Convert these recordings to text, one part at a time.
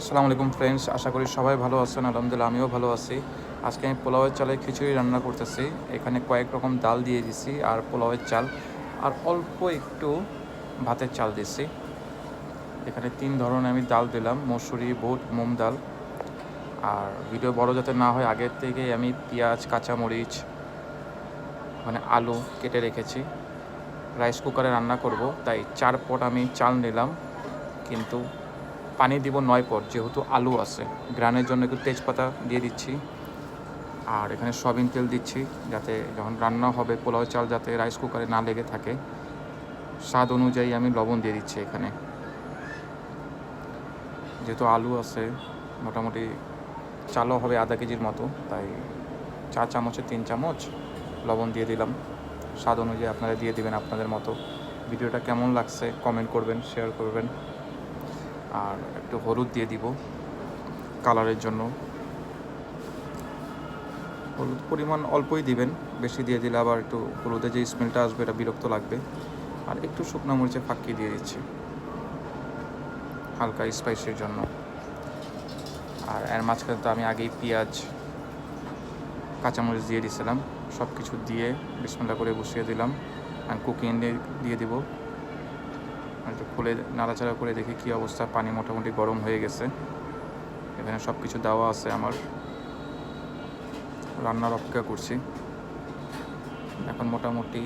আসসালামু আলাইকুম ফ্রেন্ডস, আশা করি সবাই ভালো আছেন। আলহামদুলিল্লাহ আমিও ভালো আছি। আজকে আমি পোলাওয়ের চালের খিচুড়ি রান্না করতেছি। এখানে কয়েক রকম ডাল দিয়ে দিছি আর পোলাওয়ের চাল আর অল্প একটু ভাতের চাল দিছি। এখানে 3 ধরনের আমি ডাল দিলাম, মসুরি, বুট, মুগ ডাল। আর ভিডিও বড় যাতে না হয় আগের থেকেই আমি পেঁয়াজ, কাঁচামরিচ, মানে আলু কেটে রেখেছি। রাইস কুকারে রান্না করব, তাই 4 পট আমি চাল নিলাম, কিন্তু পানি দিব 9 পট, যেহেতু আলু আছে। গ্রানের জন্য একটু তেজপাতা দিয়ে দিচ্ছি। আর এখানে সয়াবিন তেল দিচ্ছি, যাতে যখন রান্না হবে পোলাও চাল যাতে রাইস কুকারে না লেগে থাকে। স্বাদ অনুযায়ী আমি লবণ দিয়ে দিচ্ছি এখানে। যেহেতু আলু আছে, মোটামুটি চালও হবে আধা কেজির মতো, তাই 4 চামচে 3 চামচ লবণ দিয়ে দিলাম। স্বাদ অনুযায়ী আপনারা দিয়ে দিবেন আপনাদের মতো। ভিডিওটা কেমন লাগছে কমেন্ট করবেন, শেয়ার করবেন। আর একটু হলুদ দিয়ে দিব কালারের জন্য। হলুদ পরিমাণ অল্পই দিবেন, বেশি দিয়ে দিলে আবার একটু হলুদের যে স্মেলটা আসবে এটা বিরক্ত লাগবে। আর একটু শুকনো মরিচে ফাঁকি দিয়ে দিচ্ছি হালকা স্পাইসির জন্য। আর এর মাঝখানে তো আমি আগেই পেঁয়াজ, কাঁচামরিচ দিয়ে দিয়েছিলাম। সব কিছু দিয়ে বিসমিল্লাহ করে বসিয়ে দিলাম। আর কুকিং দিয়ে দিব। একটু খুলে নাড়াচাড়া করে দেখি কী অবস্থা। পানি মোটামুটি গরম হয়ে গেছে। এখানে সব কিছু দেওয়া আছে আমার। রান্নার অপেক্ষা করছি। এখন মোটামুটি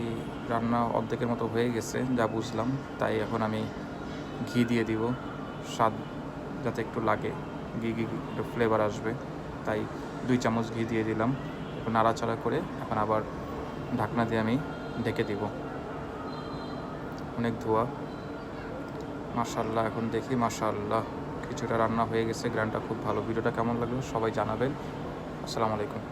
রান্না অর্ধেকের মতো হয়ে গেছে যা বুঝলাম, তাই এখন আমি ঘি দিয়ে দিব, স্বাদ যাতে একটু লাগে, ঘি একটু ফ্লেভার আসবে, তাই 2 চামচ ঘি দিয়ে দিলাম। একটু নাড়াচাড়া করে এখন আবার ঢাকনা দিয়ে আমি ঢেকে দিব। অনেক ধোয়া, মাশাআল্লাহ। এখন দেখি, মাশাআল্লাহ কিছুটা রান্না হয়ে গেছে, গ্রানটা খুব ভালো। ভিডিওটা কেমন লাগলো সবাই জানাবেন। আসসালামু আলাইকুম।